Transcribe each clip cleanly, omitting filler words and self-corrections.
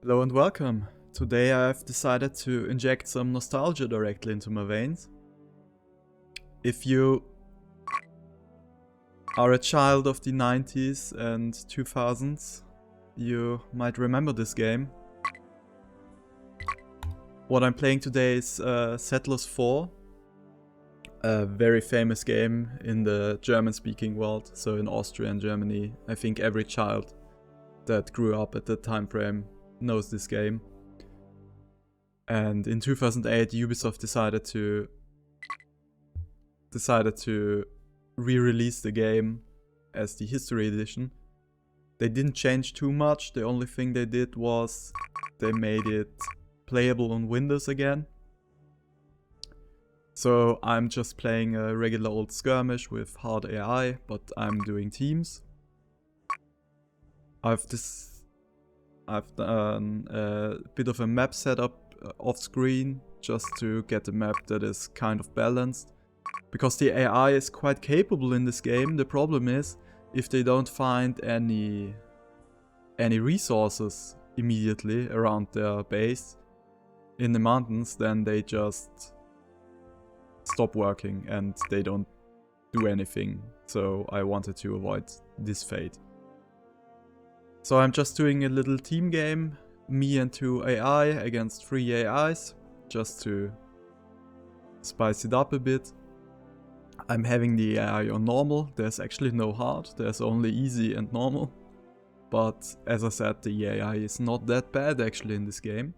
Hello and welcome. Today I've decided to inject some nostalgia directly into my veins. If you are a child of the 90s and 2000s, you might remember this game. What I'm playing today is Settlers 4, a very famous game in the German-speaking world, so in Austria and Germany. I think every child that grew up at that time frame knows this game. And in 2008 Ubisoft decided to re-release the game as the History Edition. They didn't change too much. The only thing they did was they made it playable on Windows again. So I'm just playing a regular old skirmish with hard AI, but I'm doing teams. I've done a bit of a map setup off screen just to get a map that is kind of balanced. Because the AI is quite capable in this game, the problem is if they don't find any resources immediately around their base in the mountains, then they just stop working and they don't do anything. So I wanted to avoid this fate. So I'm just doing a little team game, me and 2 AI against 3 AIs, just to spice it up a bit. I'm having the AI on normal. There's actually no hard, there's only easy and normal. But as I said, the AI is not that bad actually in this game.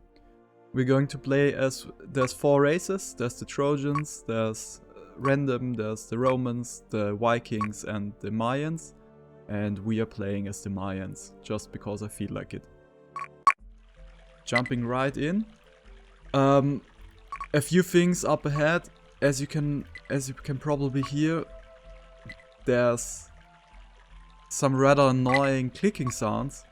We're going to play as, there's 4 races. There's the Trojans, there's random, there's the Romans, the Vikings and the Mayans. And we are playing as the Mayans, just because I feel like it. Jumping right in. A few things up ahead. As you can probably hear, there's some rather annoying clicking sounds.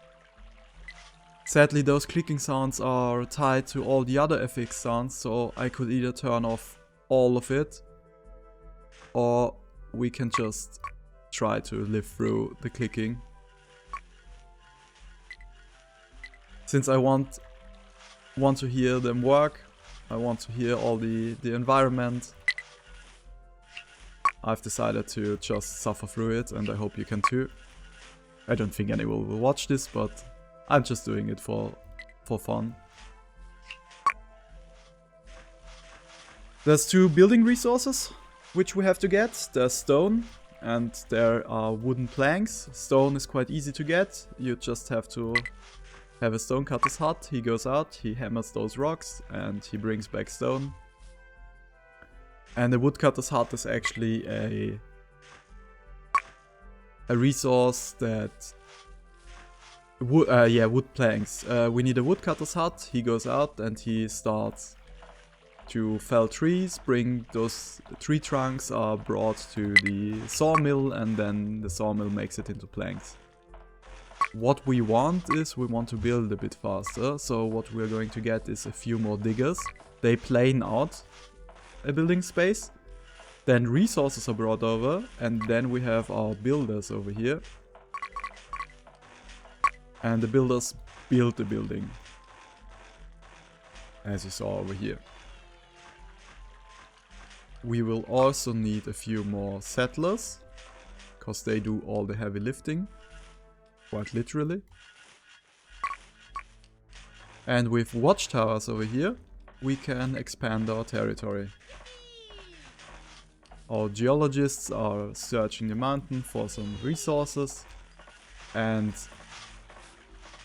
Sadly, those clicking sounds are tied to all the other FX sounds, so I could either turn off all of it, or we can just try to live through the clicking. Since I want to hear them work, I want to hear all the environment, I've decided to just suffer through it, and I hope you can too. I don't think anyone will watch this, but I'm just doing it for fun. There's 2 building resources which we have to get. There's stone and there are wooden planks. Stone is quite easy to get. You just have to have a stonecutter's hut. He goes out, he hammers those rocks and he brings back stone. And the woodcutter's hut is actually a resource that... wood planks. We need a woodcutter's hut. He goes out and he starts to fell trees, bring those tree trunks are brought to the sawmill and then the sawmill makes it into planks. What we want is we want to build a bit faster, so what we're going to get is a few more diggers. They plane out a building space, then resources are brought over and then we have our builders over here. And the builders build the building, as you saw over here. We will also need a few more settlers, because they do all the heavy lifting, quite literally. And with watchtowers over here, we can expand our territory. Our geologists are searching the mountain for some resources, and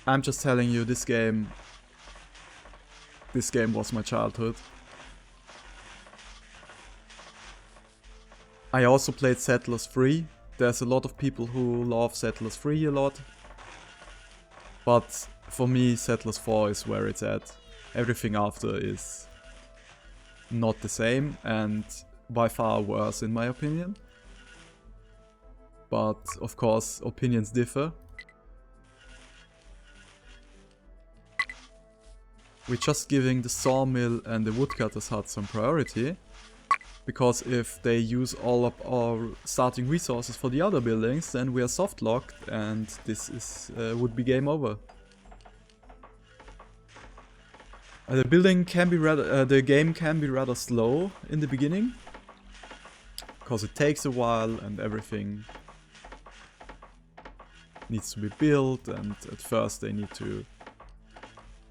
I'm just telling you, this game was my childhood. I also played Settlers 3. There's a lot of people who love Settlers 3 a lot. But for me, Settlers 4 is where it's at. Everything after is not the same and by far worse in my opinion. But of course, opinions differ. We're just giving the sawmill and the woodcutter's hut some priority, because if they use all of our starting resources for the other buildings, then we are soft locked and this is would be game over. The game can be rather slow in the beginning, because it takes a while and everything needs to be built, and at first they need to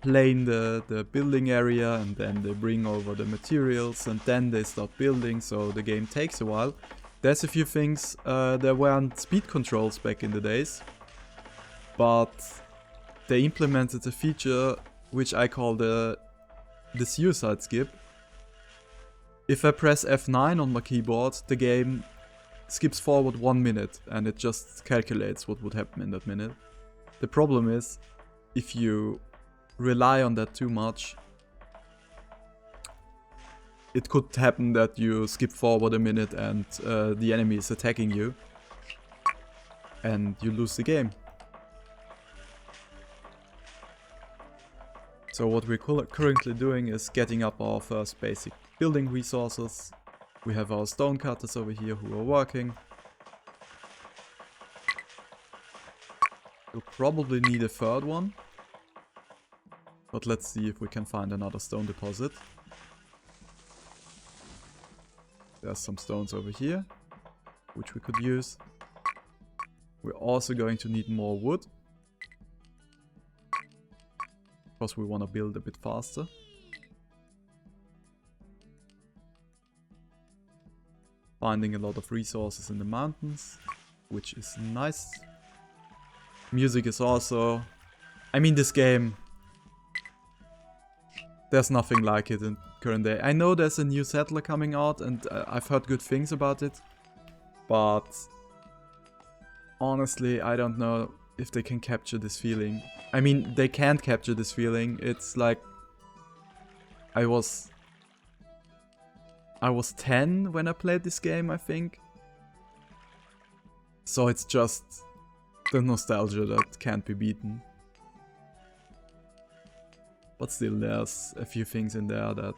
plane the building area, and then they bring over the materials, and then they start building, so the game takes a while. There's a few things, there weren't speed controls back in the days, but they implemented a feature which I call the suicide skip. If I press F9 on my keyboard, the game skips forward 1 minute and it just calculates what would happen in that minute. The problem is, if you rely on that too much, it could happen that you skip forward a minute and the enemy is attacking you and you lose the game. So what we're currently doing is getting up our first basic building resources. We have our stone cutters over here who are working. We'll probably need a third one. But let's see if we can find another stone deposit. There's some stones over here, which we could use. We're also going to need more wood, because we want to build a bit faster. Finding a lot of resources in the mountains, which is nice. Music is also... I mean, this game... There's nothing like it in current day. I know there's a new Settler coming out and I've heard good things about it. But... honestly, I don't know if they can capture this feeling. I mean, they can't capture this feeling. It's like... I was 10 when I played this game, I think. So it's just the nostalgia that can't be beaten. But still, there's a few things in there that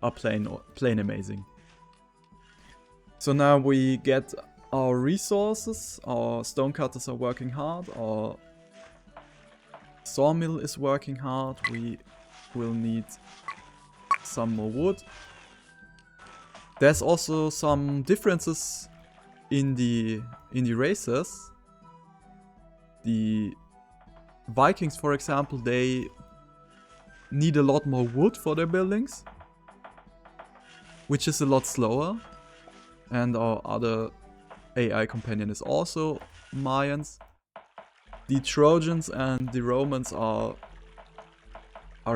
are plain amazing. So now we get our resources. Our stone cutters are working hard. Our sawmill is working hard. We will need some more wood. There's also some differences in the races. The Vikings, for example, they need a lot more wood for their buildings, which is a lot slower. And our other AI companion is also Mayans. The Trojans and the Romans are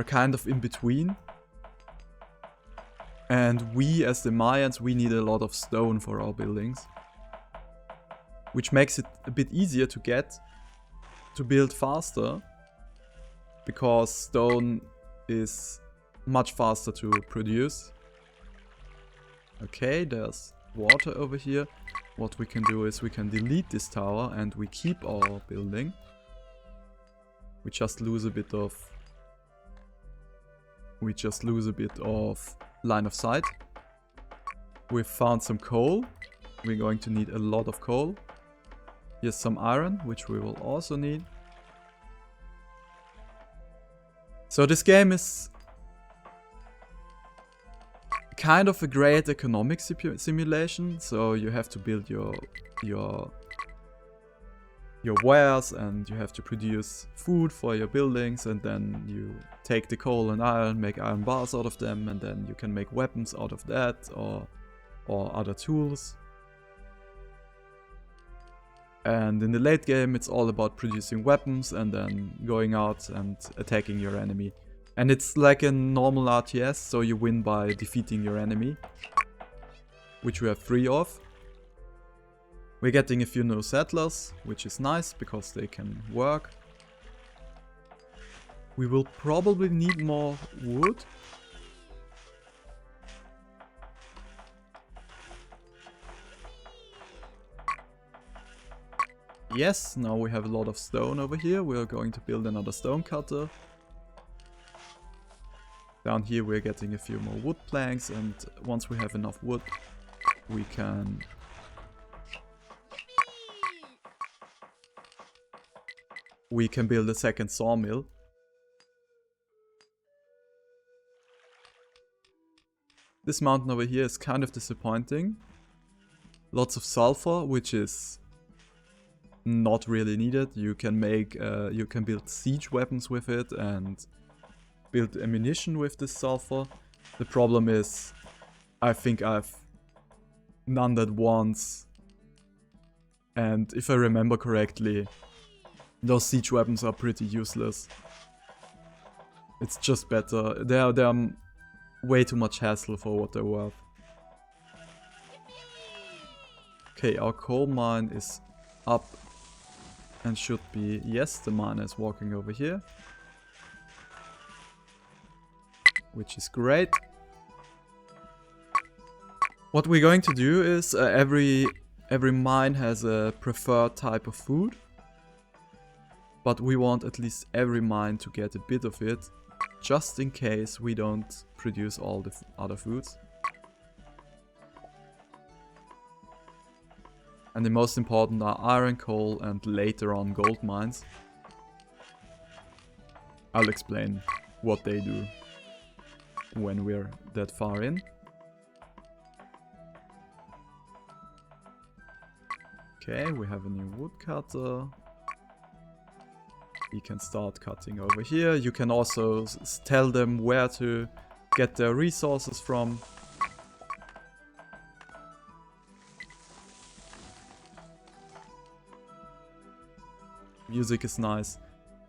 kind of in between. And we, as the Mayans, we need a lot of stone for our buildings, which makes it a bit easier to build faster, because stone is much faster to produce. Okay, there's water over here. What we can do is we can delete this tower and we keep our building. We just lose a bit of line of sight. We've found some coal. We're going to need a lot of coal. Here's some iron, which we will also need. So this game is kind of a great economic simulation. So you have to build your wares, and you have to produce food for your buildings, and then you take the coal and iron, make iron bars out of them, and then you can make weapons out of that, or other tools. And in the late game, it's all about producing weapons and then going out and attacking your enemy. And it's like a normal RTS, so you win by defeating your enemy, which we have 3 of. We're getting a few new settlers, which is nice because they can work. We will probably need more wood. Yes, now we have a lot of stone over here. We're going to build another stone cutter. Down here we're getting a few more wood planks, and once we have enough wood, we can build a second sawmill. This mountain over here is kind of disappointing. Lots of sulfur, which is not really needed. You can make, you can build siege weapons with it and build ammunition with this sulfur. The problem is, I think I've done that once, and if I remember correctly, those siege weapons are pretty useless. It's just better. They're way too much hassle for what they're worth. Okay, our coal mine is up and should be... Yes, the miner is walking over here. Which is great. What we're going to do is every mine has a preferred type of food. But we want at least every mine to get a bit of it, just in case we don't produce all the other foods. And the most important are iron, coal, and later on gold mines. I'll explain what they do when we're that far in. Okay, we have a new woodcutter. We can start cutting over here. You can also tell them where to get their resources from. Music is nice.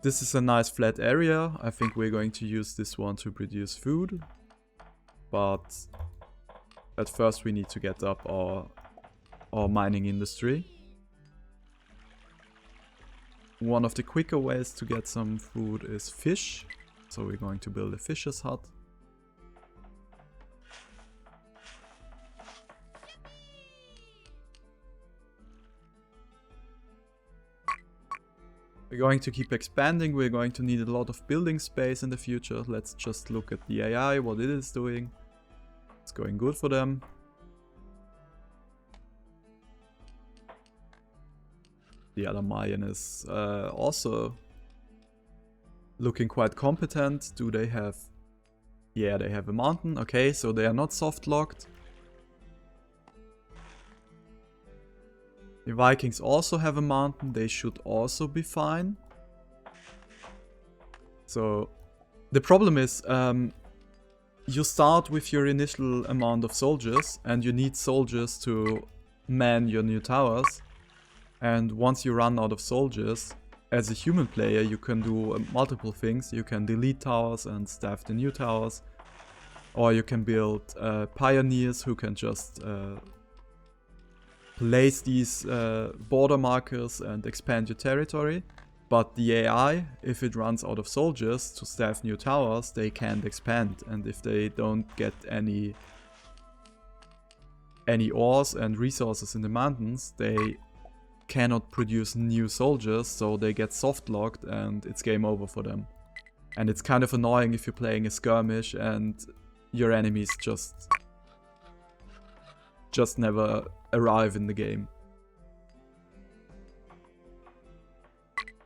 This is a nice flat area. I think we're going to use this one to produce food. But at first we need to get up our mining industry. One of the quicker ways to get some food is fish. So we're going to build a fisher's hut. We're going to keep expanding. We're going to need a lot of building space in the future. Let's just look at the AI, what it is doing. It's going good for them. The other Mayan is also looking quite competent. Do they have... Yeah, they have a mountain. Okay, so they are not soft locked. The Vikings also have a mountain. They should also be fine. So the problem is you start with your initial amount of soldiers and you need soldiers to man your new towers. And once you run out of soldiers, as a human player you can do multiple things. You can delete towers and staff the new towers. Or you can build pioneers who can just place these border markers and expand your territory. But the AI, if it runs out of soldiers to staff new towers, they can't expand. And if they don't get any ores and resources in the mountains, they cannot produce new soldiers, so they get soft locked and it's game over for them. And it's kind of annoying if you're playing a skirmish and your enemies just never arrive in the game.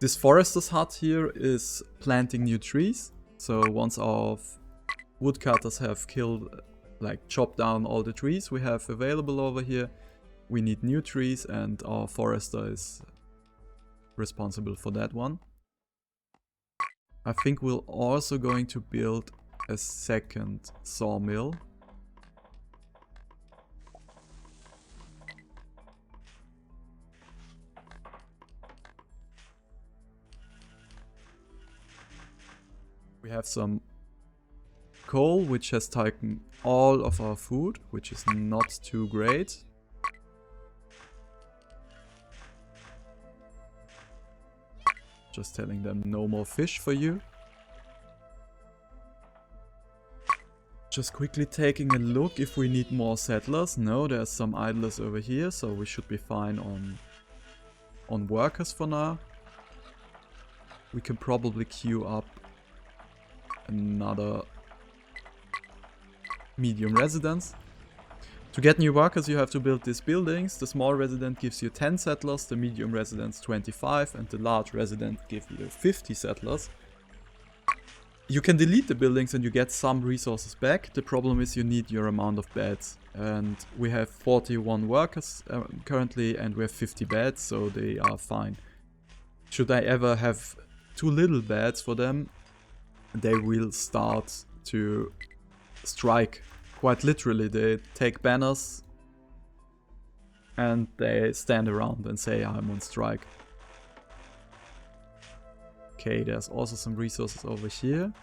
This forester's hut here is planting new trees. So once our woodcutters have killed, like chopped down all the trees we have available over here, we need new trees and our forester is responsible for that one. I think we're also going to build a second sawmill. We have some coal, which has taken all of our food, which is not too great. Just telling them no more fish for you. Just quickly taking a look if we need more settlers. No, there's some idlers over here, so we should be fine on workers for now. We can probably queue up another medium residence. To get new workers you have to build these buildings. The small resident gives you 10 settlers, the medium residence 25 and the large resident gives you 50 settlers. You can delete the buildings and you get some resources back. The problem is you need your amount of beds. And we have 41 workers currently and we have 50 beds, so they are fine. Should I ever have too little beds for them, they will start to strike. Quite literally, they take banners and they stand around and say I'm on strike. Okay, there's also some resources over here.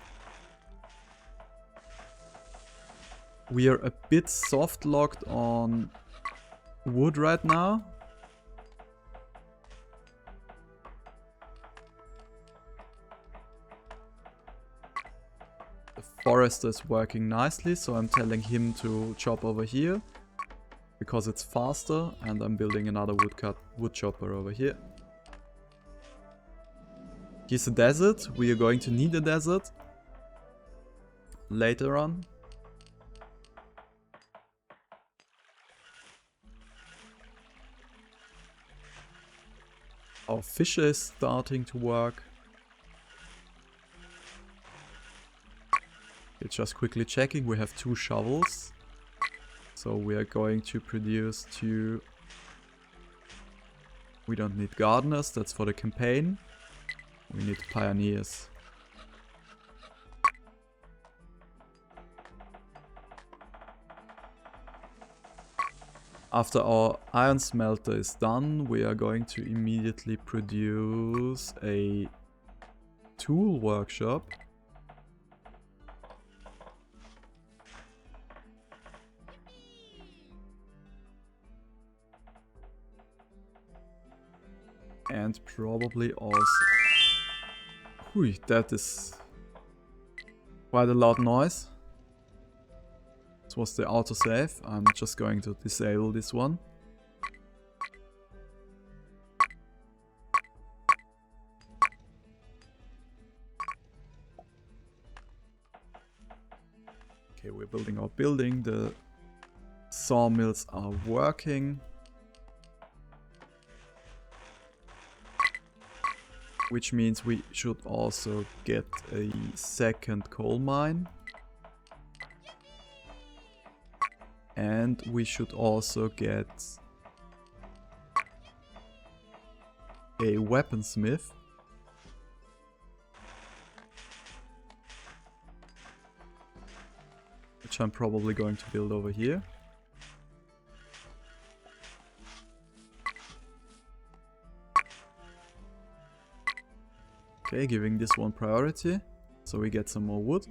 We are a bit soft locked on wood right now. The forester is working nicely, so I'm telling him to chop over here because it's faster, and I'm building another wood chopper over here. Here's a desert. We are going to need a desert later on. Our fisher is starting to work. Okay, just quickly checking, we have 2 shovels. So we are going to produce 2. We don't need gardeners, that's for the campaign. We need pioneers. After our iron smelter is done, we are going to immediately produce a tool workshop. And probably also... Hui, that is quite a loud noise. This was the autosave. I'm just going to disable this one. Okay, we're building our building. The sawmills are working. Which means we should also get a second coal mine. And we should also get a weaponsmith. Which I'm probably going to build over here. Okay, giving this one priority, so we get some more wood.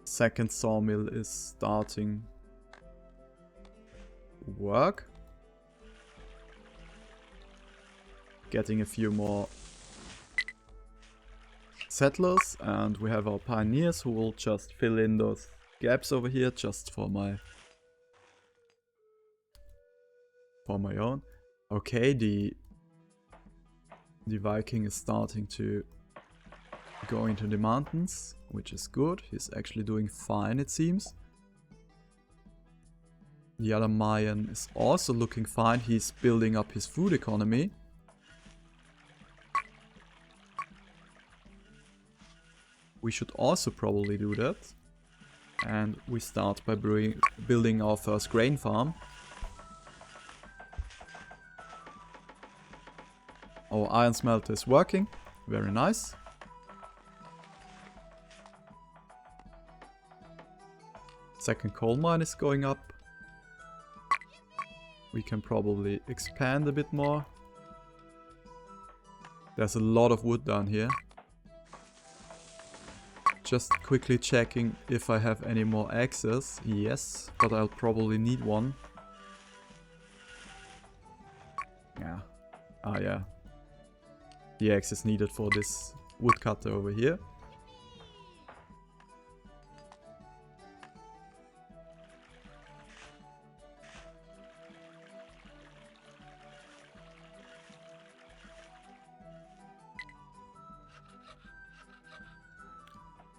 Second sawmill is starting to work. Getting a few more settlers, and we have our pioneers who will just fill in those gaps over here just for my own. Okay, the Viking is starting to go into the mountains, which is good. He's actually doing fine, it seems. The other Mayan is also looking fine. He's building up his food economy. We should also probably do that. And we start by building our first grain farm. Our iron smelter is working, very nice. Second coal mine is going up. We can probably expand a bit more. There's a lot of wood down here. Just quickly checking if I have any more axes. Yes, but I'll probably need one. Yeah. Ah, yeah. The axe is needed for this woodcutter over here.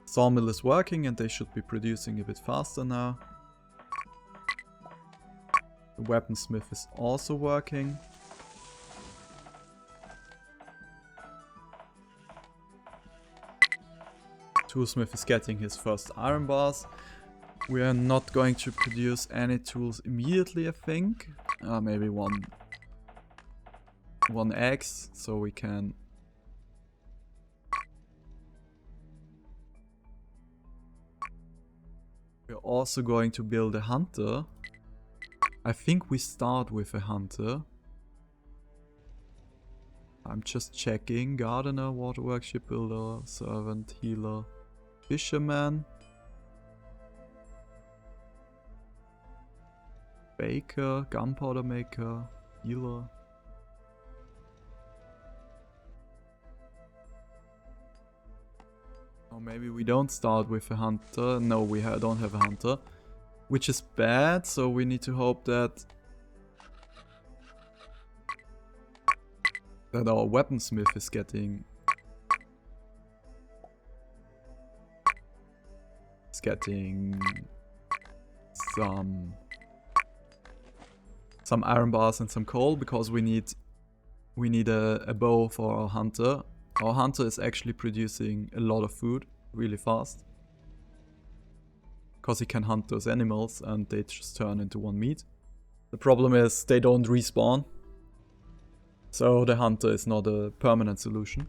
Sawmill is working and they should be producing a bit faster now. The weaponsmith is also working. toolsmith is getting his first iron bars. We are not going to produce any tools immediately, I think. Maybe one axe, so we can... We're also going to build a hunter. I think we start with a hunter. I'm just checking. Gardener, waterworks, shipbuilder, servant, healer, fisherman, baker, gunpowder maker, healer. Or maybe we don't start with a hunter. No, we don't have a hunter. Which is bad, so we need to hope that our weaponsmith is getting some iron bars and some coal, because we need a bow for our hunter. Our hunter is actually producing a lot of food really fast, because he can hunt those animals and they just turn into one meat. The problem is they don't respawn, so the hunter is not a permanent solution.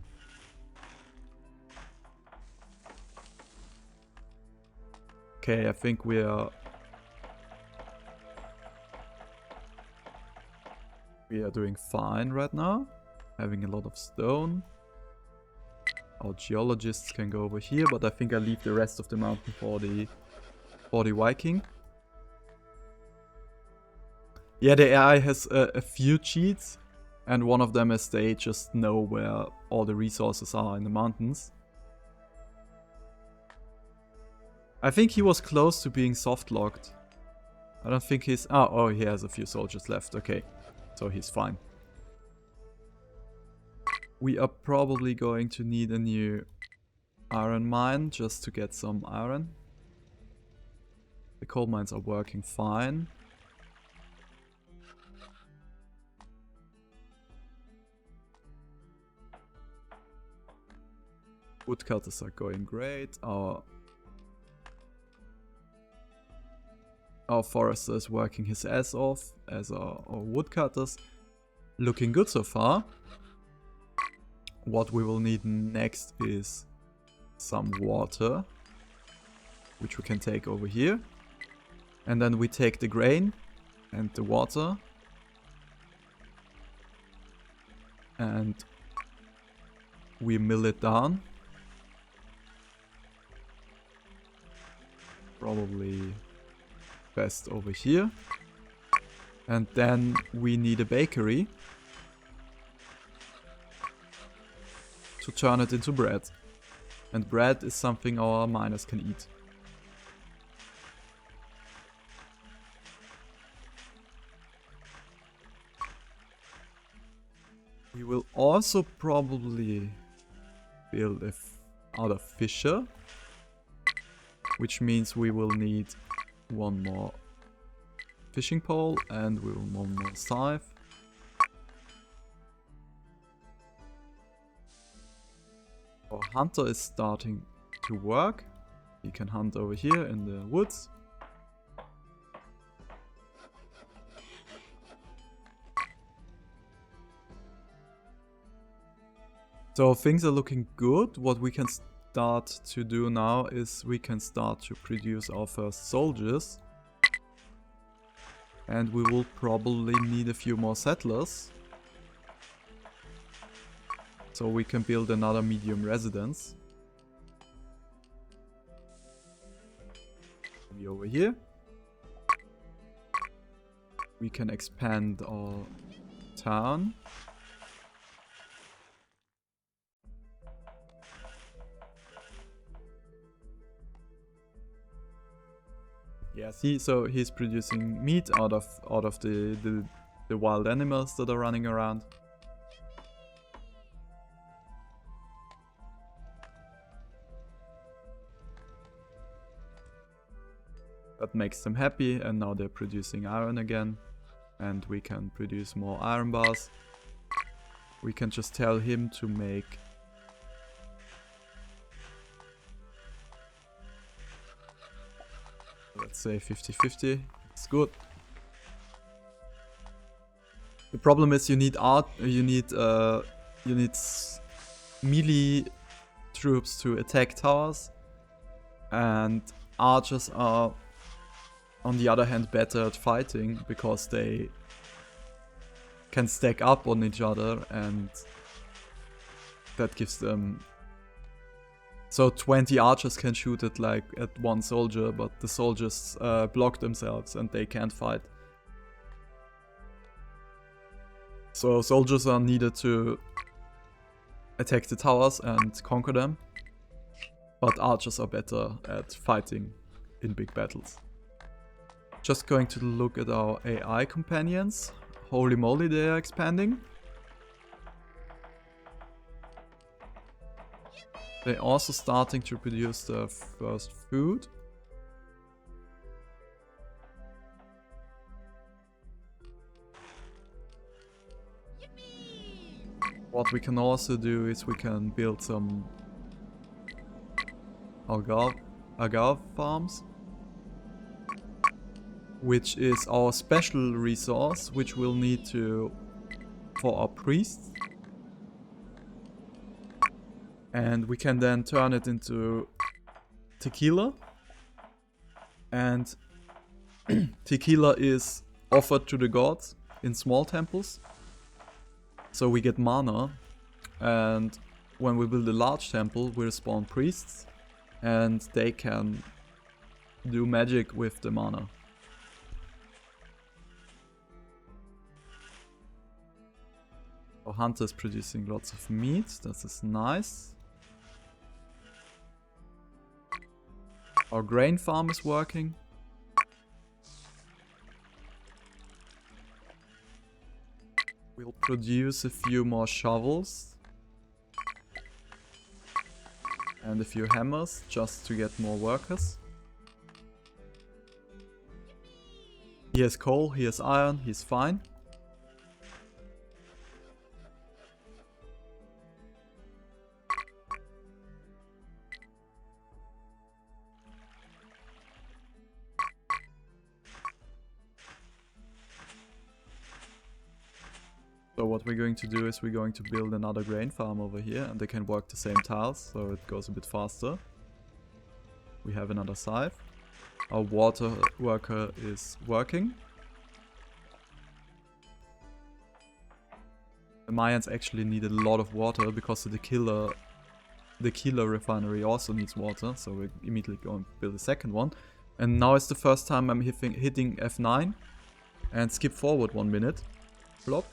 Okay, I think we are doing fine right now. Having a lot of stone. Our geologists can go over here, but I think I leave the rest of the mountain for the Viking. Yeah, the AI has a few cheats, and one of them is they just know where all the resources are in the mountains. I think he was close to being soft-locked. I don't think he's... Oh, he has a few soldiers left. Okay, so he's fine. We are probably going to need a new iron mine just to get some iron. The coal mines are working fine. Woodcutters are going great. Our forester is working his ass off, as our woodcutters. Looking good so far. What we will need next is some water, which we can take over here. And then we take the grain and the water and we mill it down. Probably best over here. And then we need a bakery to turn it into bread. And bread is something our miners can eat. We will also probably build another fisher, which means we will need one more fishing pole and we will need one more scythe. Our hunter is starting to work. He can hunt over here in the woods. So things are looking good. What we can start to do now is we can start to produce our first soldiers. And we will probably need a few more settlers. So we can build another medium residence. Maybe over here. We can expand our town. Yeah, see, so he's producing meat out of the wild animals that are running around. That makes them happy, and now they're producing iron again. And we can produce more iron bars. We can just tell him to make say 50-50. It's good. The problem is you need melee troops to attack towers, and archers are on the other hand better at fighting because they can stack up on each other, and that gives them... So 20 archers can shoot it like at one soldier, but the soldiers block themselves and they can't fight. So soldiers are needed to attack the towers and conquer them, but archers are better at fighting in big battles. Just going to look at our AI companions. Holy moly, they are expanding. They're also starting to produce their first food. What we can also do is we can build some agave farms, which is our special resource, which we'll need to for our priests. And we can then turn it into Tquila. And Tquila is offered to the gods in small temples. So we get mana, and when we build a large temple, we'll spawn priests, and they can do magic with the mana. Our hunter is producing lots of meat, that is nice. Our grain farm is working. We'll produce a few more shovels and a few hammers just to get more workers. He has coal, he has iron, he's fine. So what we're going to do is we're going to build another grain farm over here, and they can work the same tiles, so it goes a bit faster. We have another scythe. Our water worker is working. The Mayans actually needed a lot of water because the Tquila refinery also needs water, so we're immediately going to build a second one. And now it's the first time I'm hitting F9 and skip forward 1 minute. Flop.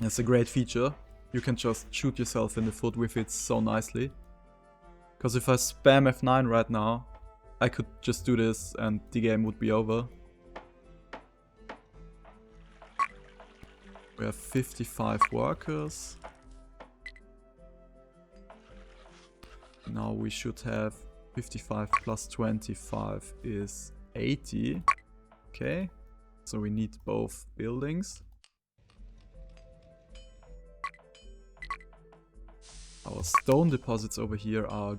It's a great feature. You can just shoot yourself in the foot with it so nicely. Because if I spam F9 right now, I could just do this and the game would be over. We have 55 workers. Now we should have 55 plus 25 is 80. Okay, so we need both buildings. Our stone deposits over here are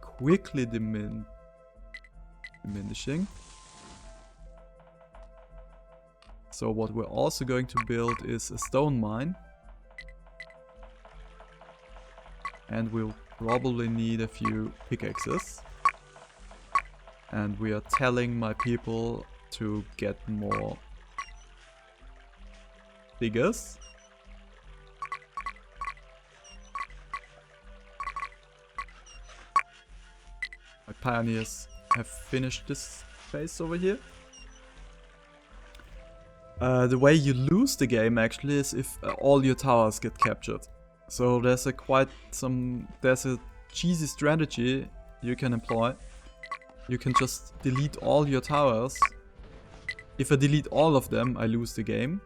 quickly diminishing. So what we're also going to build is a stone mine. And we'll probably need a few pickaxes. And we are telling my people to get more diggers. My pioneers have finished this phase over here. The way you lose the game actually is if all your towers get captured. So there's a cheesy strategy you can employ. You can just delete all your towers. If I delete all of them, I lose the game.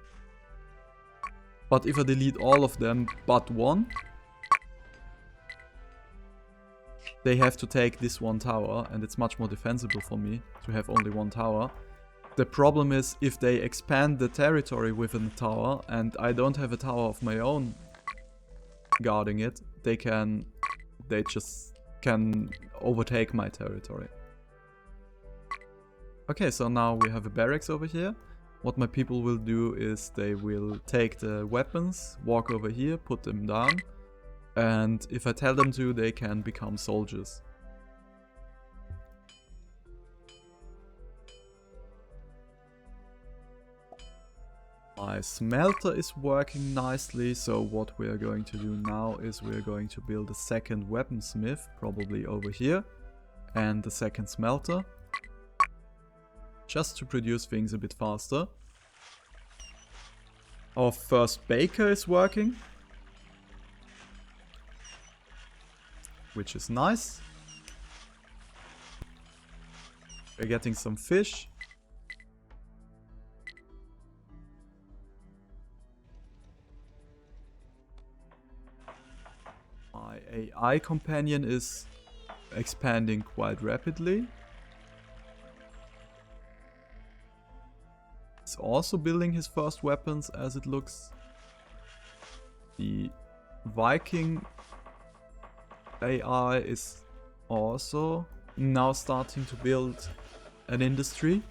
But if I delete all of them but one, they have to take this one tower, and it's much more defensible for me to have only one tower. The problem is if they expand the territory within the tower and I don't have a tower of my own guarding it, they just can overtake my territory. Okay, so now we have a barracks over here. What my people will do is they will take the weapons, walk over here, put them down, and if I tell them to, they can become soldiers. My smelter is working nicely, so what we are going to do now is we are going to build a second weaponsmith, probably over here, and the second smelter, just to produce things a bit faster. Our first baker is working, which is nice. We're getting some fish. My AI companion is expanding quite rapidly. He's also building his first weapons, as it looks. The Viking AI is also now starting to build an industry.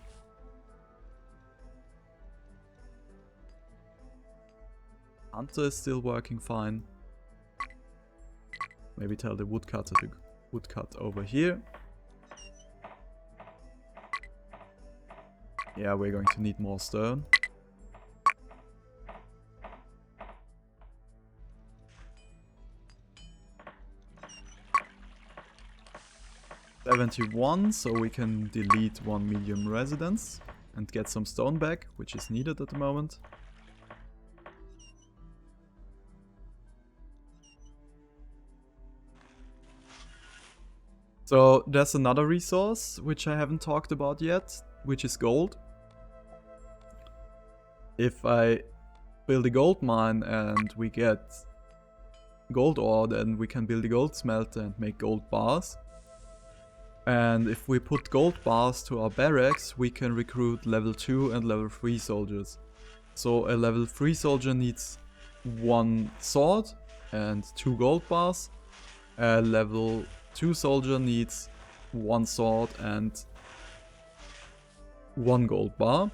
Hunter is still working fine. Maybe tell the woodcutter to woodcut over here. Yeah, we're going to need more stone. $71, so we can delete one medium residence and get some stone back, which is needed at the moment. So there's another resource which I haven't talked about yet, which is gold. If I build a gold mine and we get gold ore, then we can build a gold smelter and make gold bars. And if we put gold bars to our barracks, we can recruit level 2 and level 3 soldiers. So a level 3 soldier needs 1 sword and 2 gold bars. A level 2 soldier needs 1 sword and 1 gold bar.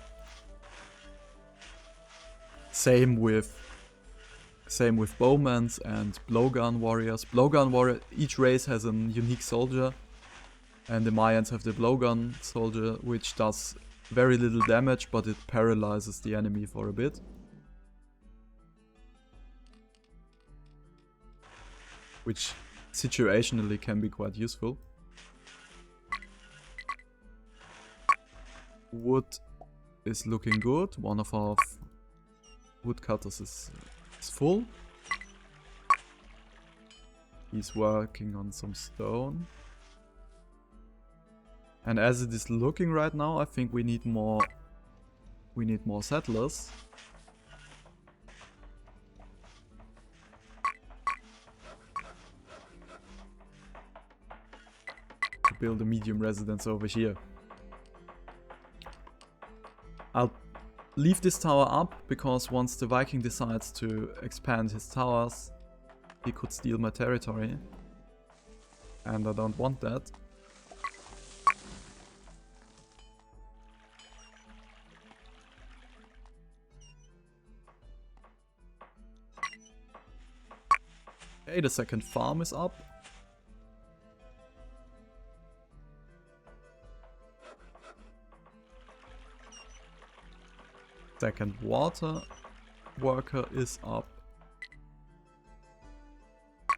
Same with bowmen and blowgun warriors. Blowgun warrior, each race has a unique soldier, and the Mayans have the blowgun soldier, which does very little damage, but it paralyzes the enemy for a bit. Which situationally can be quite useful. Wood is looking good. One of our woodcutters is full. He's working on some stone. And as it is looking right now, I think we need more settlers. To build a medium residence over here. I'll leave this tower up, because once the Viking decides to expand his towers, he could steal my territory. And I don't want that. Okay, the second farm is up. Second water worker is up.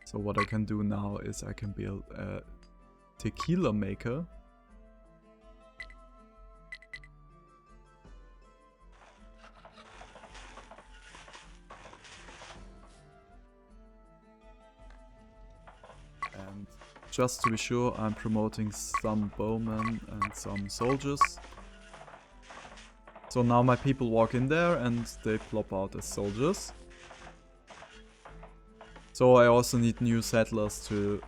So what I can do now is I can build a tequila maker. And just to be sure, I'm promoting some bowmen and some soldiers. So now my people walk in there and they plop out as soldiers. So I also need new settlers to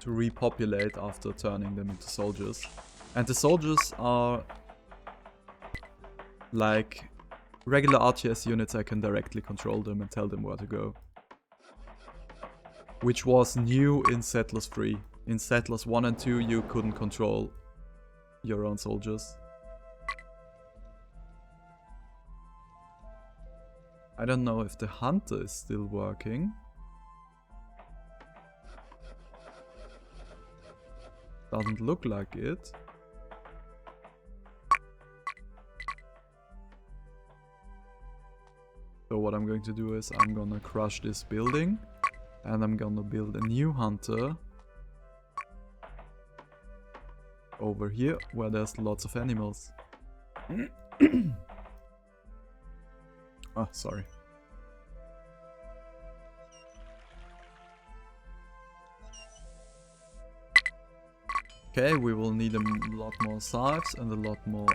repopulate after turning them into soldiers. And the soldiers are like regular RTS units. I can directly control them and tell them where to go. Which was new in Settlers 3. In Settlers 1 and 2 you couldn't control your own soldiers. I don't know if the hunter is still working. Doesn't look like it. So what I'm going to do is I'm gonna crush this building and I'm gonna build a new hunter over here where there's lots of animals. Ah, sorry. Okay, we will need a lot more scythes and a lot more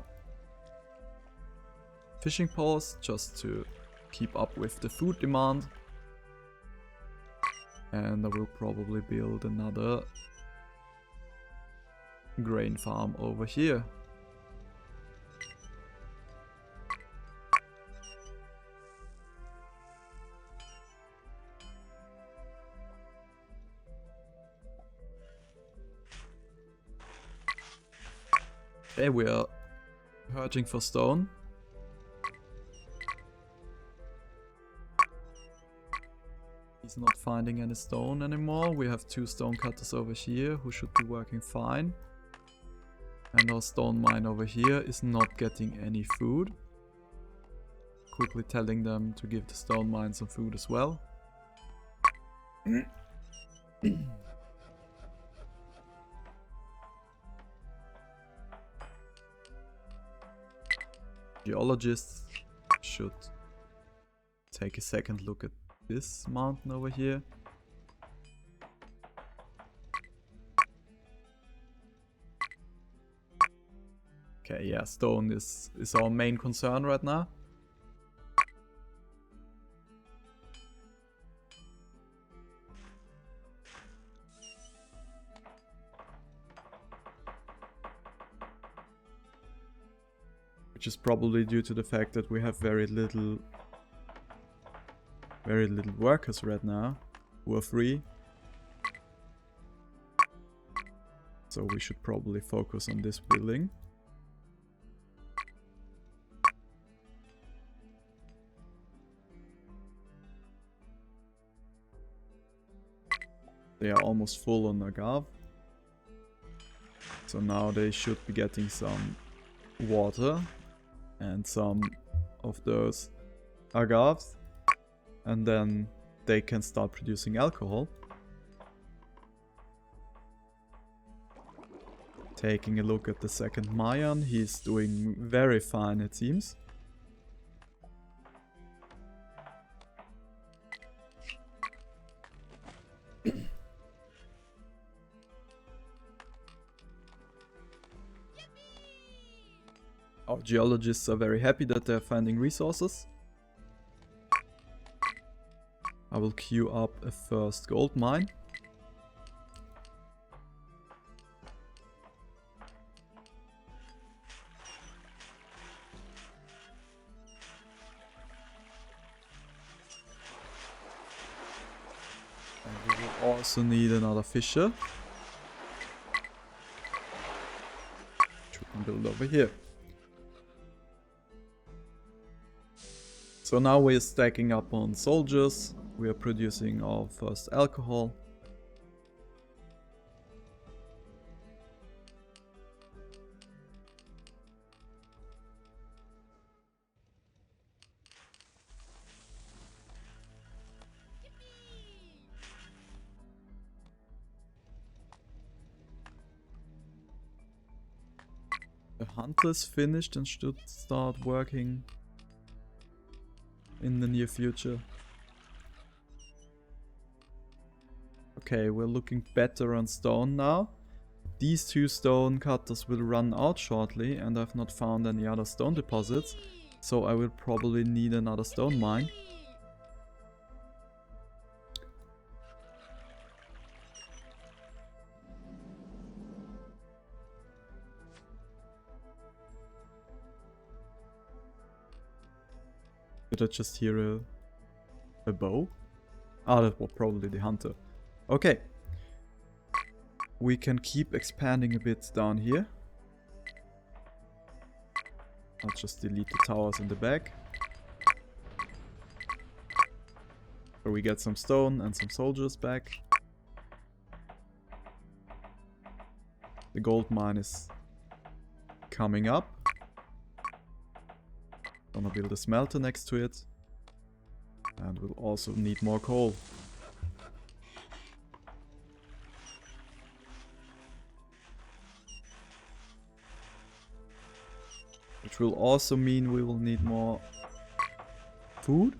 fishing poles just to keep up with the food demand. And I will probably build another grain farm over here. Okay, we are searching for stone. He's not finding any stone anymore. We have 2 stone cutters over here who should be working fine. And our stone mine over here is not getting any food. Quickly telling them to give the stone mine some food as well. Geologists should take a second look at this mountain over here. Okay, yeah, stone is our main concern right now. Which is probably due to the fact that we have very little workers right now who are free. So we should probably focus on this building. They are almost full on agave. So now they should be getting some water and some of those agaves, and then they can start producing alcohol. Taking a look at the second Mayan, he's doing very fine it seems. Our geologists are very happy that they're finding resources. I will queue up a first gold mine. And we will also need another fisher, which we can build over here. So now we're stacking up on soldiers, we are producing our first alcohol. The hunter is finished and should start working in the near future. Okay, we're looking better on stone now. These 2 stone cutters will run out shortly and I've not found any other stone deposits, so I will probably need another stone mine. Did I just hear a bow? Ah, that was probably the hunter. Okay. We can keep expanding a bit down here. I'll just delete the towers in the back. So we get some stone and some soldiers back. The gold mine is coming up. Gonna build a smelter next to it. And we'll also need more coal. Which will also mean we will need more food.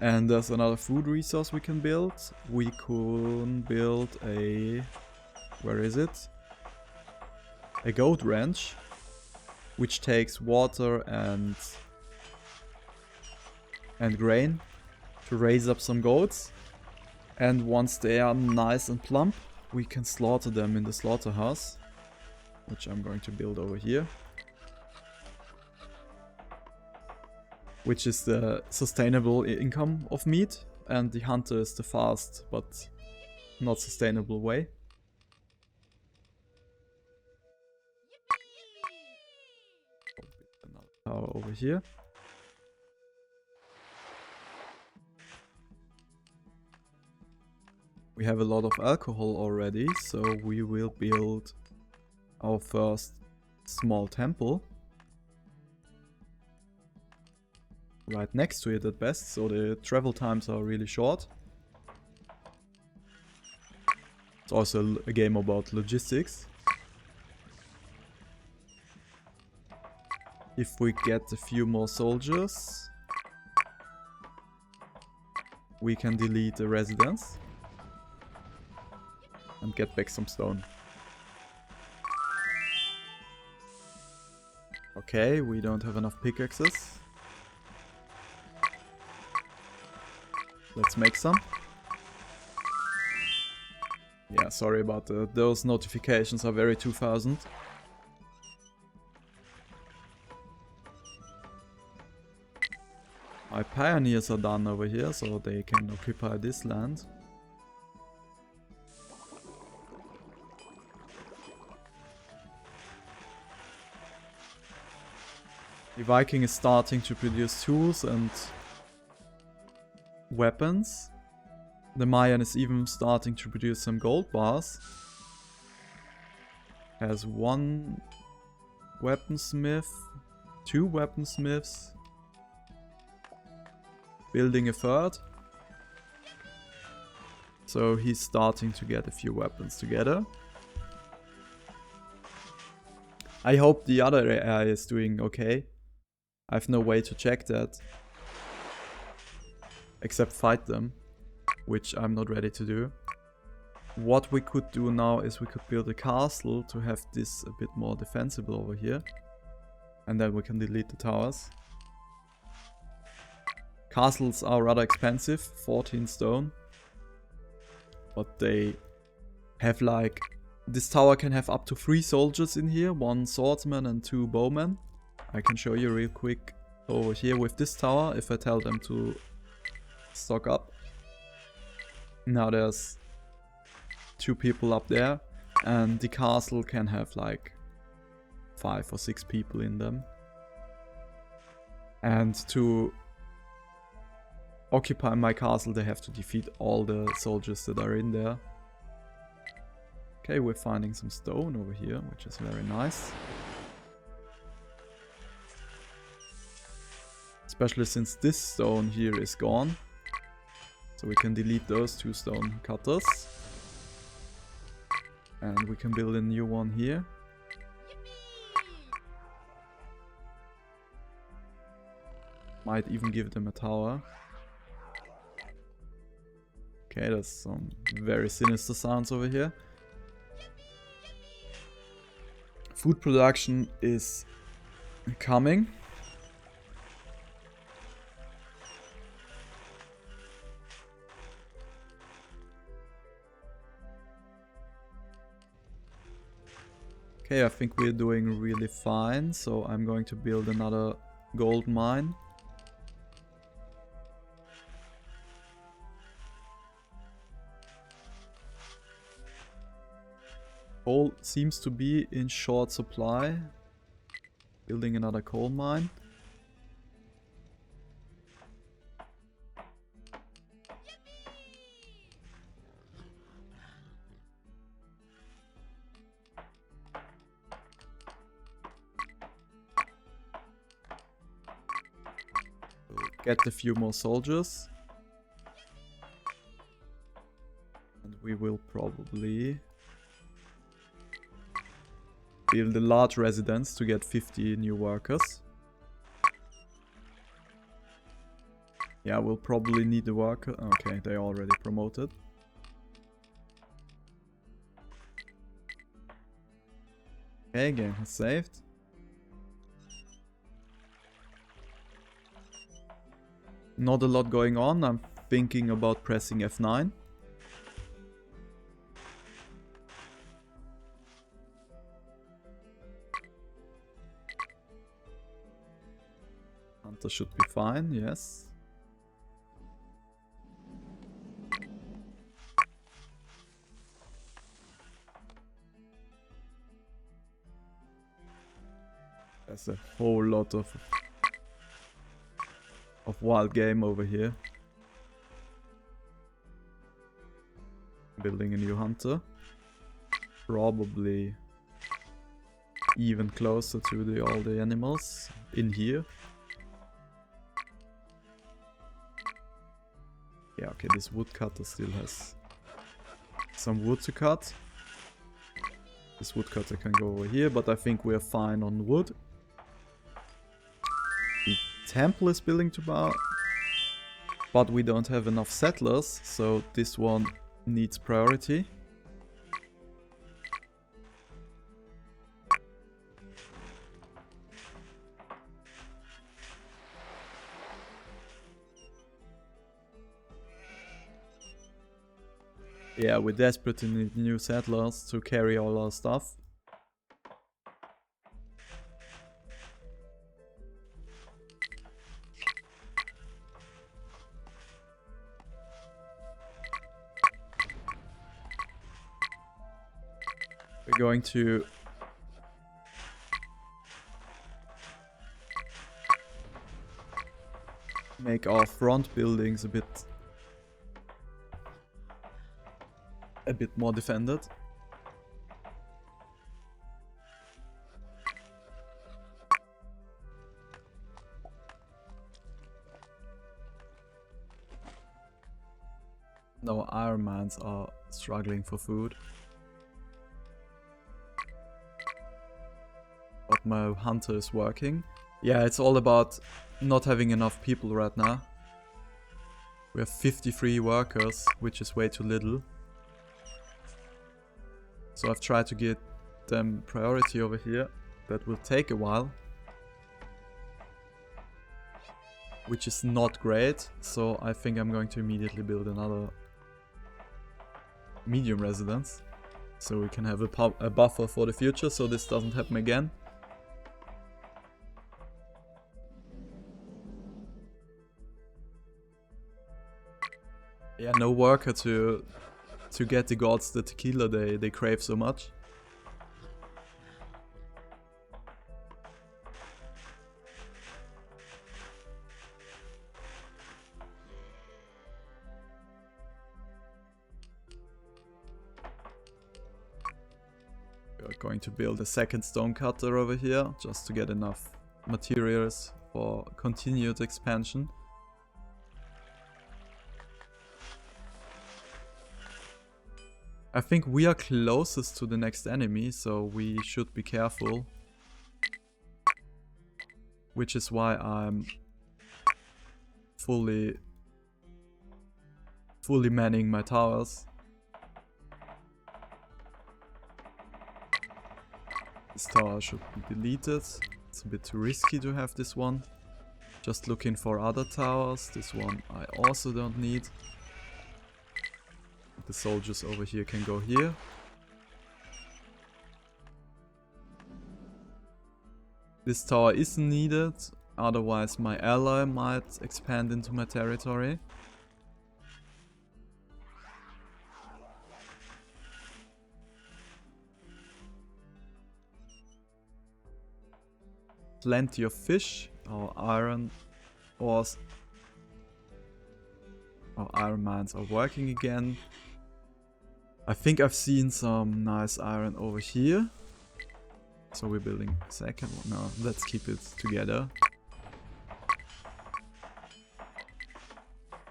And there's another food resource we can build. We can build a... where is it? A goat ranch. Which takes water and grain to raise up some goats. And once they are nice and plump, we can slaughter them in the slaughterhouse. Which I'm going to build over here. Which is the sustainable income of meat, and the hunter is the fast but not sustainable way. Another tower over here. We have a lot of alcohol already, so we will build our first small temple. Right next to it at best, so the travel times are really short. It's also a game about logistics. If we get a few more soldiers, we can delete the residence and get back some stone. Okay, we don't have enough pickaxes. Let's make some. Yeah, sorry about those notifications are very 2000. My pioneers are done over here, so they can occupy this land. The Viking is starting to produce tools and weapons. The Mayan is even starting to produce some gold bars. Has one weaponsmith, two weaponsmiths, building a third. So he's starting to get a few weapons together. I hope the other AI is doing okay. I have no way to check that. Except fight them, which I'm not ready to do. What we could do now is we could build a castle to have this a bit more defensible over here. And then we can delete the towers. Castles are rather expensive, 14 stone. But they have like... This tower can have up to 3 soldiers in here, 1 swordsman and 2 bowmen. I can show you real quick over here with this tower if I tell them to stock up. Now there's 2 people up there, and the castle can have like 5 or 6 people in them. And to occupy my castle they have to defeat all the soldiers that are in there. Okay, we're finding some stone over here, which is very nice. Especially since this stone here is gone. So we can delete those 2 stone cutters. And we can build a new one here. Might even give them a tower. Okay, there's some very sinister sounds over here. Food production is coming. Okay, I think we're doing really fine, so I'm going to build another gold mine. Coal seems to be in short supply. Building another coal mine. Get a few more soldiers. And we will probably build a large residence to get 50 new workers. Yeah, we'll probably need a worker. Okay, they already promoted. Okay, game has saved. Not a lot going on. I'm thinking about pressing F9. Hunter should be fine, yes. There's a whole lot of wild game over here. Building a new hunter. Probably even closer to all the animals in here. Yeah, okay, this woodcutter still has some wood to cut. This woodcutter can go over here, but I think we're fine on wood. The temple is building to bow, but we don't have enough settlers, so this one needs priority. Yeah, we're desperately need new settlers to carry all our stuff. We're going to make our front buildings a bit more defended. No, Iron Mans are struggling for food. But my hunter is working. Yeah, it's all about not having enough people right now. We have 53 workers, which is way too little. So I've tried to get them priority over here. That will take a while. Which is not great. So I think I'm going to immediately build another medium residence. So we can have a buffer for the future, so this doesn't happen again. Yeah, no worker to get the gods the Tquila they crave so much. We're going to build a second stone cutter over here, just to get enough materials for continued expansion. I think we are closest to the next enemy, so we should be careful. Which is why I'm fully manning my towers. This tower should be deleted. It's a bit too risky to have this one. Just looking for other towers. This one I also don't need. The soldiers over here can go here. This tower isn't needed, otherwise my ally might expand into my territory. plenty of fish. Our iron ores, our iron mines are working again. I think I've seen some nice iron over here. So we're building a second one. No, let's keep it together.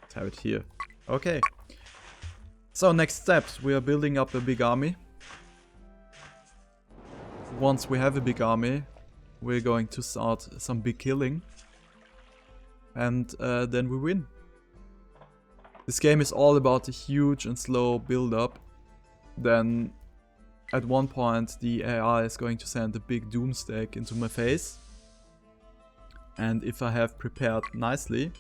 Let's have it here. Okay. So next steps, we are building up a big army. Once we have a big army, we're going to start some big killing. And then we win. This game is all about a huge and slow build-up. Then at one point the AI is going to send a big doomsday into my face. And if I have prepared nicely,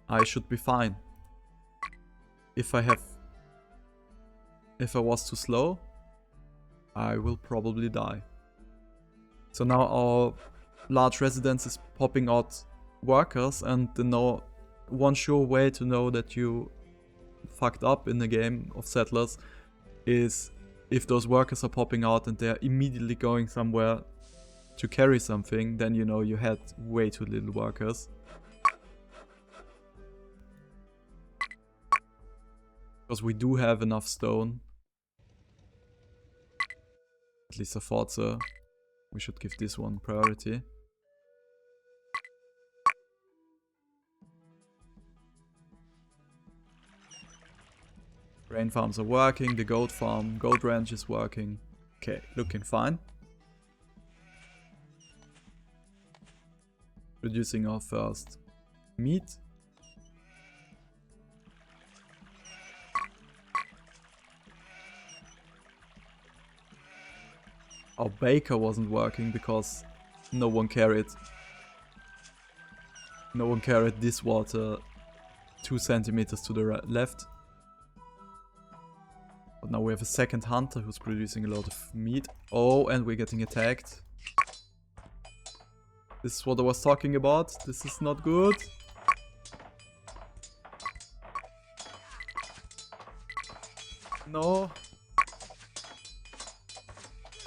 I should be fine. If I was too slow, I will probably die. So now our large residence is popping out workers, and one sure way to know that you fucked up in the game of Settlers is if those workers are popping out and they're immediately going somewhere to carry something, then you know you had way too little workers. Because we do have enough stone. At least I thought so. We should give this one priority. Grain farms are working, the goat ranch is working. Okay, looking fine. Producing our first meat. Our baker wasn't working because no one carried this water 2 centimeters to the left. But now we have a second hunter who's producing a lot of meat. Oh, and we're getting attacked. This is what I was talking about. This is not good. No.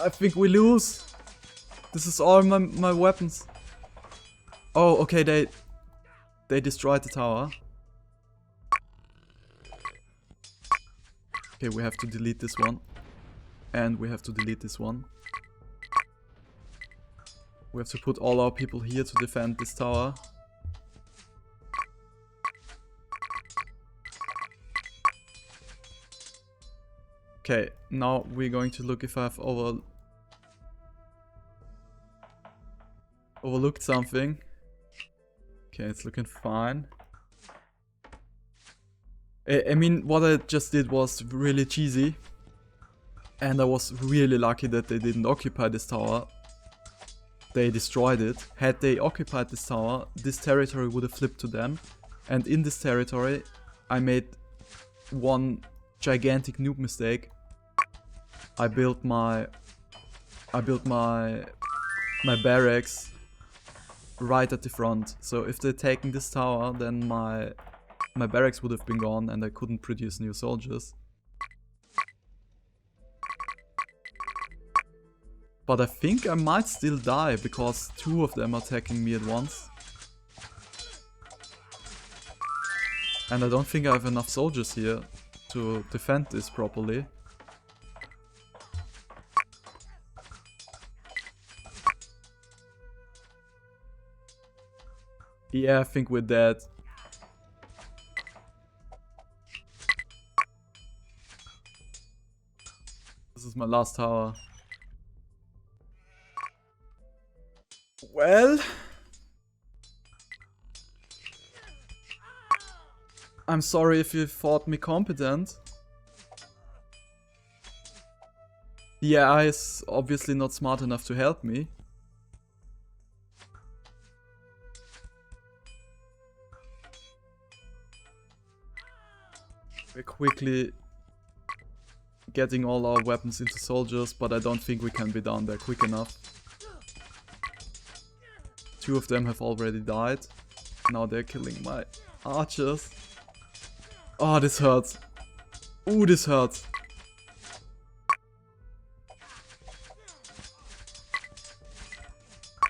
I think we lose. This is all my weapons. Oh, okay, they destroyed the tower. Okay, we have to delete this one. And we have to delete this one. We have to put all our people here to defend this tower. Okay, now we're going to look if I've overlooked something. Okay, it's looking fine. I mean, what I just did was really cheesy. And I was really lucky that they didn't occupy this tower. They destroyed it. Had they occupied this tower, this territory would have flipped to them. And in this territory, I made one gigantic noob mistake. I built my barracks right at the front. So if they're taking this tower, then my barracks would have been gone and I couldn't produce new soldiers. But I think I might still die because 2 of them are attacking me at once. And I don't think I have enough soldiers here to defend this properly. Yeah, I think we're dead. This is my last tower. Well, I'm sorry if you thought me competent. The AI is obviously not smart enough to help me. We're quickly getting all our weapons into soldiers, but I don't think we can be down there quick enough. 2 of them have already died. Now they're killing my archers. Oh, this hurts. Ooh, this hurts.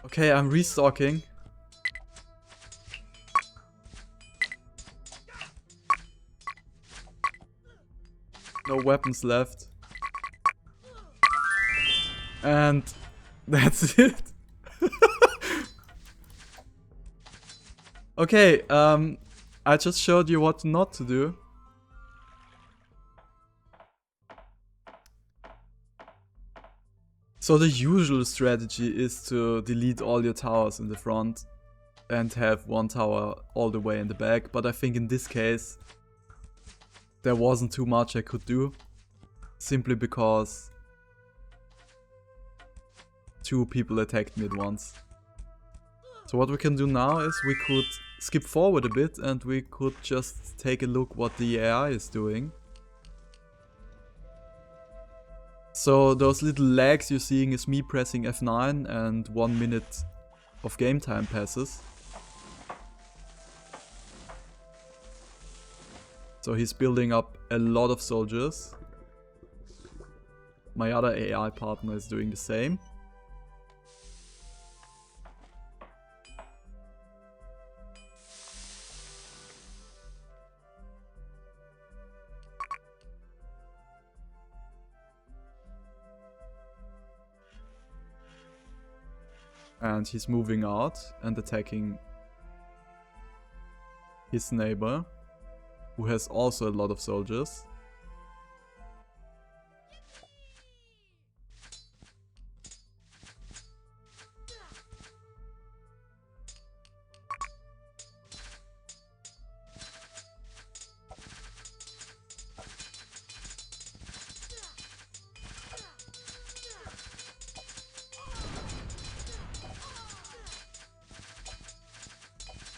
Okay, I'm restocking. No weapons left. And that's it. Okay, I just showed you what not to do. So the usual strategy is to delete all your towers in the front and have one tower all the way in the back, but I think in this case there wasn't too much I could do, simply because 2 people attacked me at once. So what we can do now is we could skip forward a bit and we could just take a look what the AI is doing. So those little lags you're seeing is me pressing F9 and 1 minute of game time passes. So he's building up a lot of soldiers. My other AI partner is doing the same. And he's moving out and attacking his neighbor, who has also a lot of soldiers.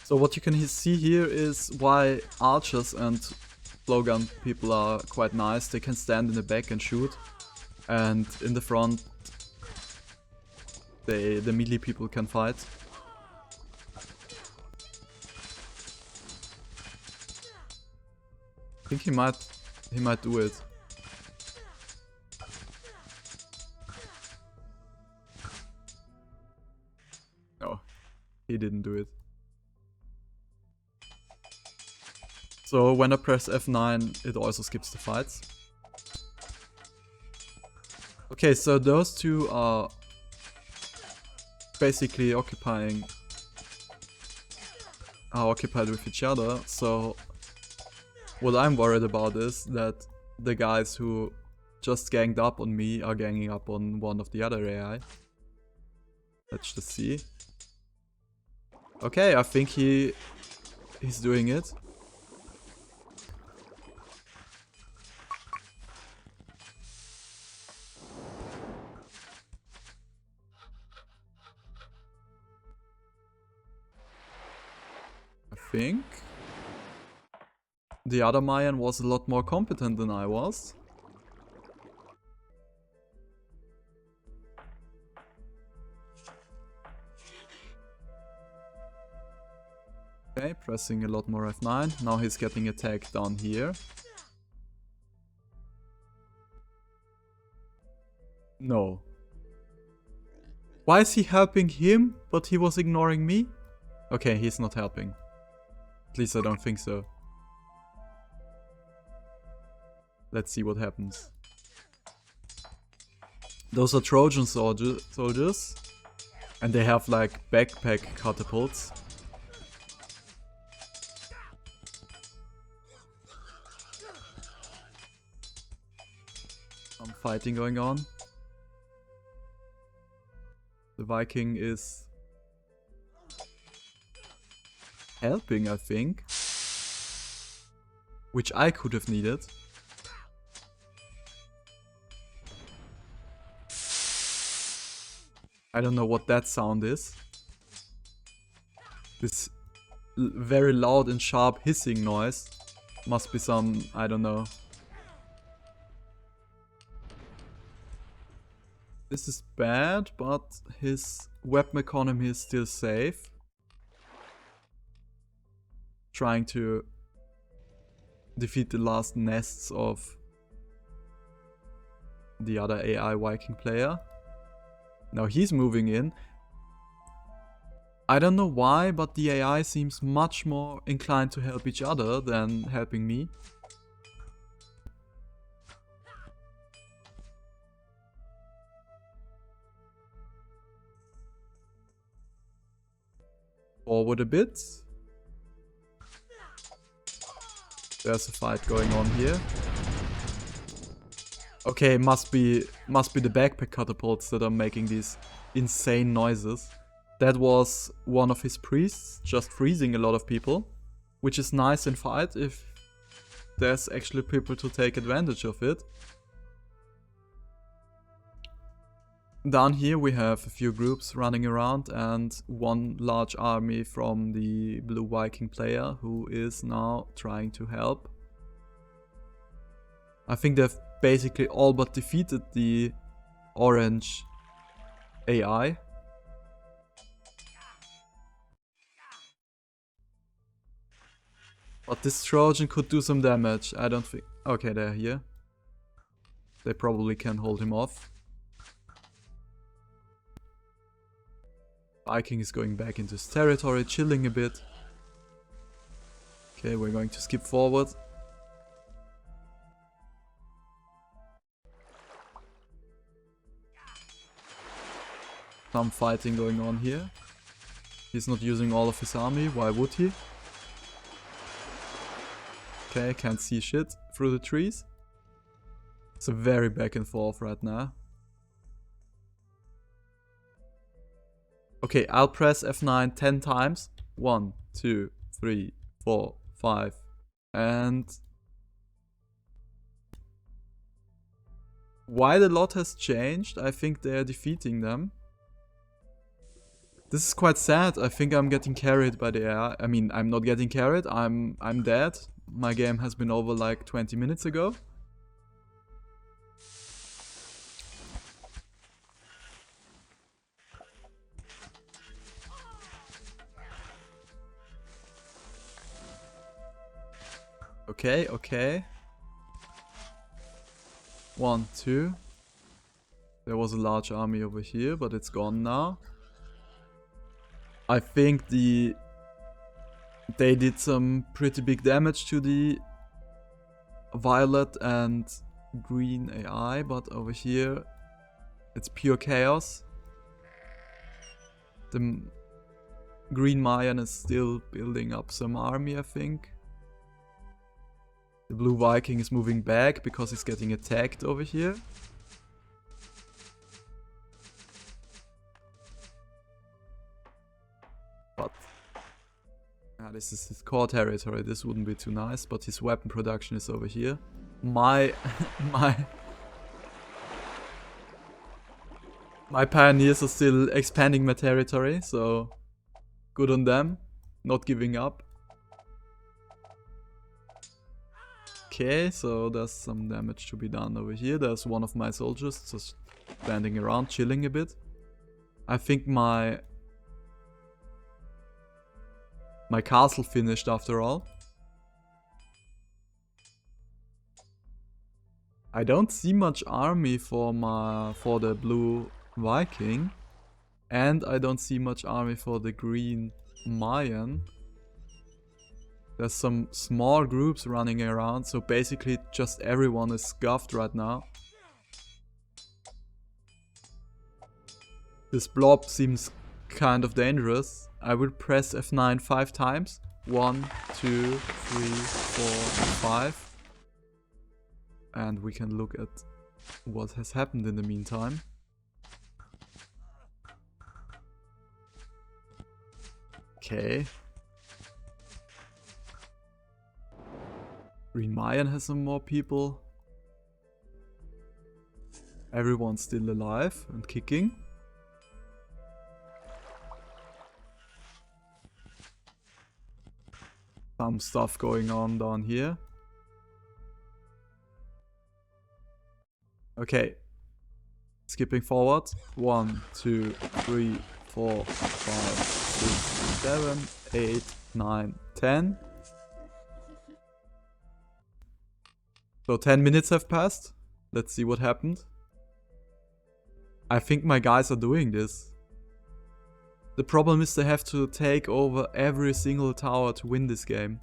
So what you can see here is why archers and blowgun people are quite nice. They can stand in the back and shoot, and in the front the melee people can fight. I think he might do it. No, he didn't do it. So when I press F9, it also skips the fights. Okay, so those 2 are basically occupied with each other. So what I'm worried about is that the guys who just ganged up on me are ganging up on one of the other AI. Let's just see. Okay, I think he's doing it. I think the other Mayan was a lot more competent than I was. Okay, pressing a lot more F9. Now he's getting attacked down here. No. Why is he helping him, but he was ignoring me? Okay, he's not helping. At least I don't think so. Let's see what happens. Those are Trojan soldiers. And they have like backpack catapults. Some fighting going on. The Viking is helping, I think. Which I could have needed. I don't know what that sound is. This very loud and sharp hissing noise. Must be some, I don't know. This is bad, but his weapon economy is still safe. Trying to defeat the last nests of the other AI Viking player. Now he's moving in. I don't know why, but the AI seems much more inclined to help each other than helping me. Forward a bit. There's a fight going on here. Okay, must be the backpack catapults that are making these insane noises. That was one of his priests just freezing a lot of people, which is nice in fight if there's actually people to take advantage of it. Down here we have a few groups running around and one large army from the blue Viking player who is now trying to help. I think they've basically all but defeated the orange AI. But this Trojan could do some damage, I don't think... Okay, they're here. They probably can hold him off. Viking is going back into his territory, chilling a bit. Okay, we're going to skip forward. Some fighting going on here. He's not using all of his army, why would he? Okay, can't see shit through the trees. It's a very back and forth right now. Okay, I'll press F9 10 times. 1, 2, 3, 4, 5. And... while a lot has changed, I think they're defeating them. This is quite sad. I think I'm getting carried by the AI. I mean, I'm not getting carried. I'm dead. My game has been over like 20 minutes ago. Okay, okay. 1, 2. There was a large army over here, but it's gone now. I think they did some pretty big damage to the violet and green AI, but over here it's pure chaos. The green Mayan is still building up some army, I think. The blue Viking is moving back because he's getting attacked over here. But this is his core territory. This wouldn't be too nice, but his weapon production is over here. My pioneers are still expanding my territory, so good on them, not giving up. Okay, so there's some damage to be done over here. There's one of my soldiers just standing around, chilling a bit. I think my castle finished after all. I don't see much army for the blue Viking, and I don't see much army for the green Mayan. There's some small groups running around, so basically just everyone is scuffed right now. This blob seems kind of dangerous. I will press F9 5 times. 1, 2, 3, 4, 5. And we can look at what has happened in the meantime. Okay. Green Mayan has some more people. Everyone's still alive and kicking. Some stuff going on down here. Okay. Skipping forward. 1, 2, 3, 4, 5, 6, 7, 8, 9, 10. So 10 minutes have passed. Let's see what happened. I think my guys are doing this. The problem is they have to take over every single tower to win this game.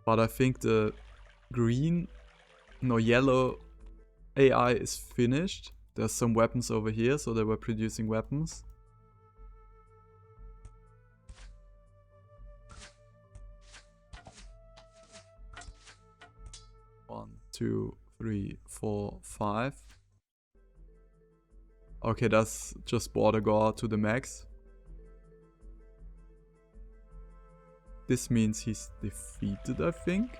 But I think the yellow AI is finished. There's some weapons over here, so they were producing weapons. One, 2, 3, 4, 5. Okay, that's just border guard to the max. This means he's defeated, I think.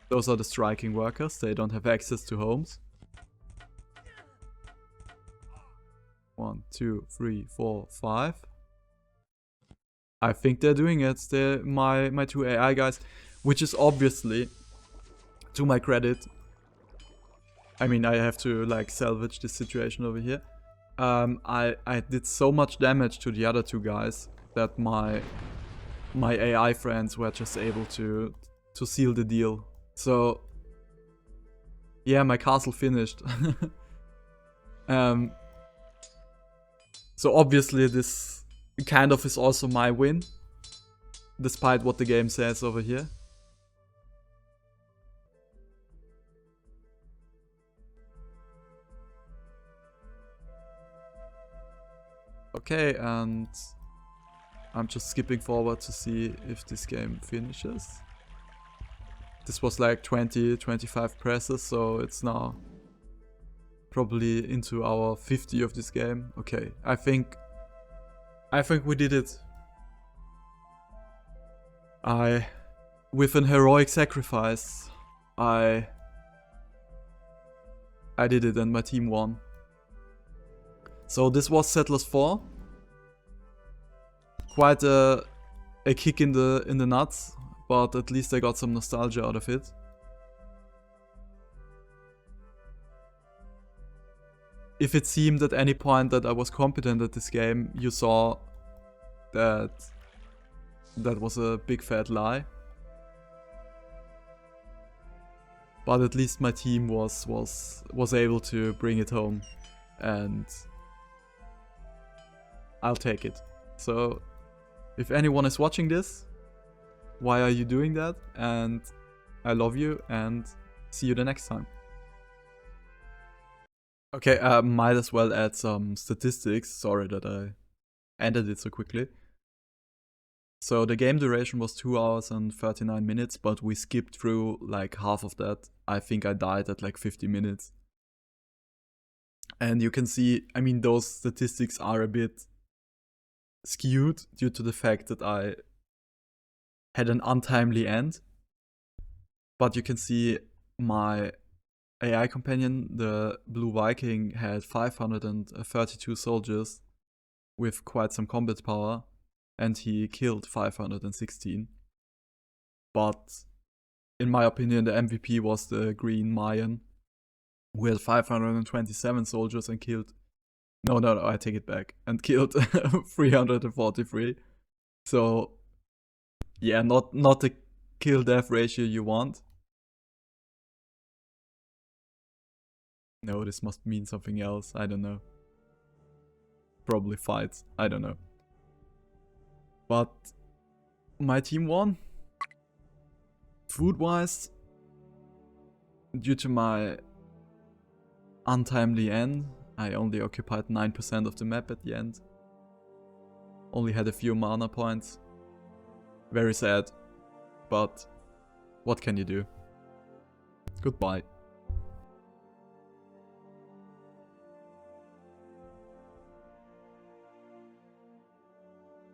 Those are the striking workers, they don't have access to homes. 1, 2, 3, 4, 5. I think they're doing it. They're my two AI guys, which is obviously, to my credit, I mean, I have to like salvage this situation over here. I did so much damage to the other two guys that my AI friends were just able to seal the deal. So yeah, my castle finished. So obviously this kind of is also my win, despite what the game says over here. Okay, and I'm just skipping forward to see if this game finishes. This was like 20-25 presses, so it's now probably into our 50 of this game. Okay, I think we did it. With an heroic sacrifice, I did it and my team won. So this was Settlers 4. Quite a kick in the nuts, but at least I got some nostalgia out of it. If it seemed at any point that I was competent at this game, you saw that was a big fat lie. But at least my team was able to bring it home, and I'll take it. So if anyone is watching this, why are you doing that? And I love you, and see you the next time. Okay, might as well add some statistics. Sorry that I ended it so quickly. So the game duration was 2 hours and 39 minutes, but we skipped through like half of that. I think I died at like 50 minutes. And you can see, I mean, those statistics are a bit skewed due to the fact that I had an untimely end. But you can see my AI companion, the Blue Viking, had 532 soldiers with quite some combat power, and he killed 516. But in my opinion, the MVP was the Green Mayan, who had 527 soldiers and killed... No, I take it back. And killed 343. So yeah, not the kill-death ratio you want. No, this must mean something else. I don't know. Probably fights. I don't know. But my team won. Food-wise, due to my untimely end, I only occupied 9% of the map at the end. Only had a few mana points. Very sad. But what can you do? Goodbye.